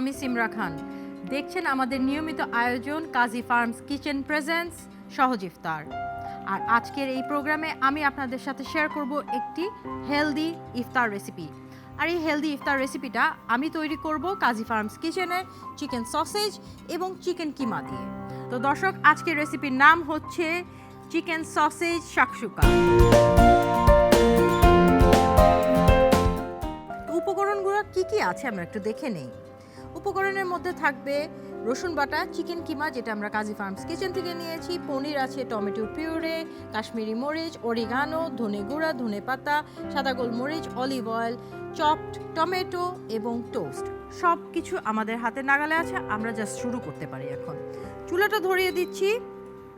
আমি সিমরা খান। দেখছেন আমাদের নিয়মিত আয়োজন কাজী ফার্মস কিচেন প্রেজেন্টস সহজ ইফতার। আর আজকের এই প্রোগ্রামে আমি আপনাদের সাথে শেয়ার করব একটি হেলদি ইফতার রেসিপি। আর এই হেলদি ইফতার রেসিপিটা আমি তৈরি করব কাজী ফার্মস কিচেনের চিকেন সসেজ এবং চিকেন কিমা দিয়ে। তো দর্শক, আজকের রেসিপির নাম হচ্ছে চিকেন সসেজ শাকসুকা। উপকরণগুলো কি কি আছে আমরা একটু দেখে নেই। উপকরণের মধ্যে থাকবে রসুন বাটা, চিকেন কিমা যেটা আমরা কাজী ফার্মস কিচেন থেকে নিয়েছি, পনির আছে, টমেটো পিউরে, কাশ্মীরি মরিচ, অরিগানো, ধনে গুঁড়া, ধনে পাতা, সাদা গোলমরিচ, অলিভ অয়েল, চপড টমেটো এবং টোস্ট। সব কিছু আমাদের হাতে নাগালে আছে, আমরা জাস্ট শুরু করতে পারি। এখন চুলাটা ধরিয়ে দিচ্ছি।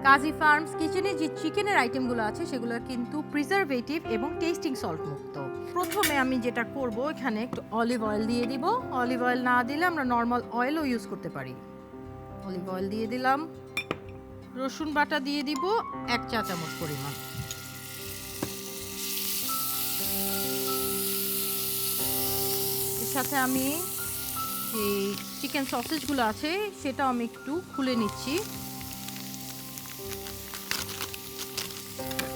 কাজী ফার্মস কিচেনে যে চিকেনের আইটেমগুলো আছে সেগুলো কিন্তু প্রিজারভেটিভ এবং টেস্টিং সল্ট মুক্ত। প্রথমে আমি যেটা করব, এখানে একটু অলিভ অয়েল দিয়ে দিব। অলিভ অয়েল না দিলে আমরা নর্মাল অয়েলও ইউজ করতে পারি। অলিভ অয়েল দিয়ে দিলাম। রসুন বাটা দিয়ে দিব 1 চা চামচ পরিমাণ। এর সাথে আমি যে চিকেন সসেজগুলো আছে সেটাও আমি একটু খুলে নিচ্ছি।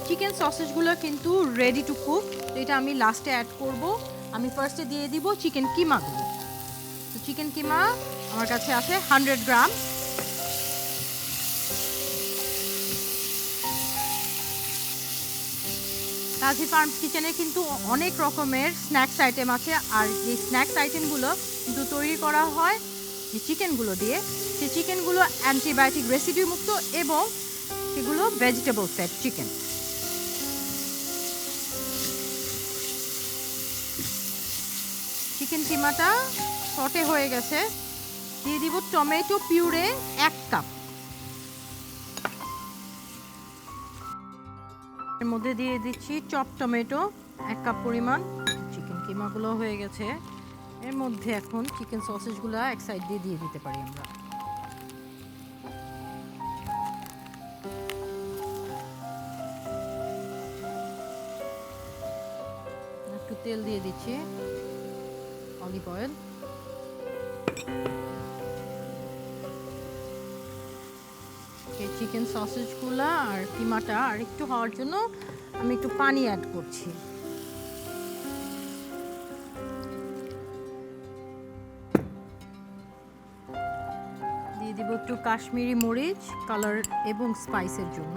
চিকেন সসেজগুলো কিন্তু রেডি টু কুক, তো এটা আমি লাস্টে অ্যাড করব। আমি ফার্স্টে দিয়ে দিব চিকেন কিমাগুলো। তো চিকেন কিমা আমার কাছে আছে 100 গ্রাম। কাজী ফার্মস কিচেনে কিন্তু অনেক রকমের স্ন্যাক্স আইটেম আছে, আর এই স্ন্যাক্স আইটেমগুলো কিন্তু তৈরি করা হয় যে চিকেনগুলো দিয়ে। সেই চিকেনগুলো অ্যান্টিবায়োটিক রেসিডিউ মুক্ত এবং সেগুলো ভেজিটেবল ফ্যাট চিকেন। চিকেন কিমাটা সটে হয়ে গেছে, দিয়ে দিব টমেটো পিউরে 1 কাপ। এর মধ্যে দিয়ে দিচ্ছি চপ টমেটো 1 কাপ পরিমাণ। চিকেন কিমাগুলো হয়ে গেছে, এর মধ্যে এখন চিকেন সসেজগুলো এক সাইড দিয়ে দিতে পারি আমরা। একটু তেল দিয়ে দিচ্ছি, অলিভ অয়েল। চিকেন সসেজগুলো আর কিমাটা আর একটু হওয়ার জন্য আমি একটু পানি অ্যাড করছি। দিয়ে দিব একটু কাশ্মীরি মরিচ কালার এবং স্পাইসের জন্য,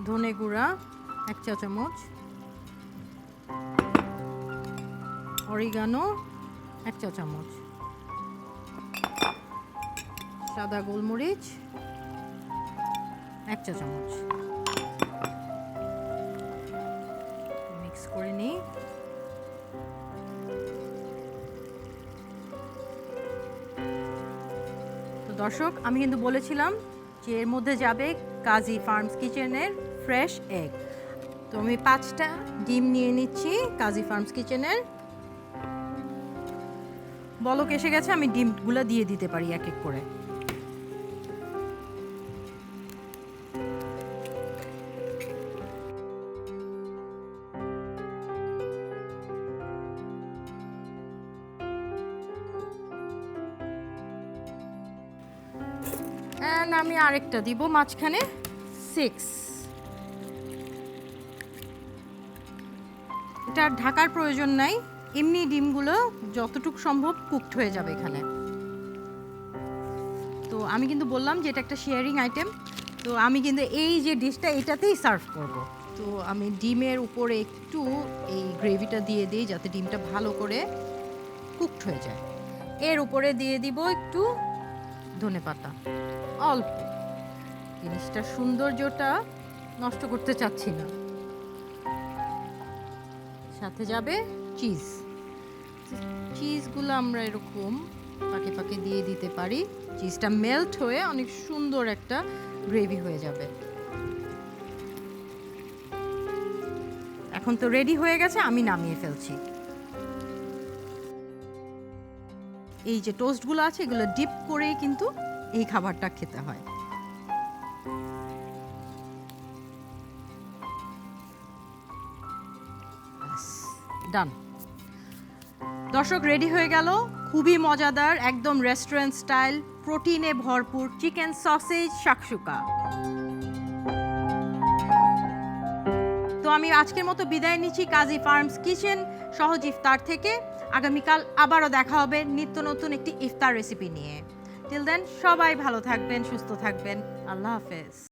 ধনে গুঁড়া 1 চা চামচ, অরিগানো 1 চা চামচ, সাদা গোলমরিচ 1 চা চামচ। মিক্স করে নিই। তো দর্শক, আমি কিন্তু বলেছিলাম যে এর মধ্যে যাবে কাজী ফার্মস কিচেনের ফ্রেশ এগ। তো আমি 5টা ডিম নিয়ে নিচ্ছি কাজী ফার্মস কিচেনের। বলক এসে গেছে, আমি ডিমগুলো দিয়ে দিতে পারি এক এক করে। আমি আরেকটা দিব মাঝখানে 6। এটা ঢাকার প্রয়োজন নাই, এমনি ডিমগুলো যতটুকু সম্ভব কুকড হয়ে যাবে এখানে। তো আমি কিন্তু বললাম যে এটা একটা শেয়ারিং আইটেম, তো আমি কিন্তু এই যে ডিশটা এটাতেই সার্ভ করব। তো আমি ডিমের উপরে একটু এই গ্রেভিটা দিয়ে দিই যাতে ডিমটা ভালো করে কুকড হয়ে যায়। এর উপরে দিয়ে দিব একটু ধনেপাতা, অল্প। জিনিসটার সৌন্দর্যটা নষ্ট করতে চাচ্ছি না। সাথে যাবে চিজ। চিজগুলো আমরা এরকম পাকে পাকে দিয়ে দিতে পারি। চিজটা মেল্ট হয়ে অনেক সুন্দর একটা গ্রেভি হয়ে যাবে। এখন তো রেডি হয়ে গেছে, আমি নামিয়ে ফেলছি। এই যে টোস্টগুলো আছে এগুলো ডিপ করেই কিন্তু এই খাবারটা খেতে হয়। ডান। দর্শক রেডি হয়ে গেল খুবই মজাদার একদম রেস্টুরেন্ট স্টাইল প্রোটিনে ভরপুর চিকেন সসেজ শাকসুকা। তো আমি আজকের মতো বিদায় নিচ্ছি কাজী ফার্মস কিচেন সহজ ইফতার থেকে। আগামীকাল আবারও দেখা হবে নিত্য নতুন একটি ইফতার রেসিপি নিয়ে। টিল দেন সবাই ভালো থাকবেন, সুস্থ থাকবেন। আল্লাহ হাফেজ।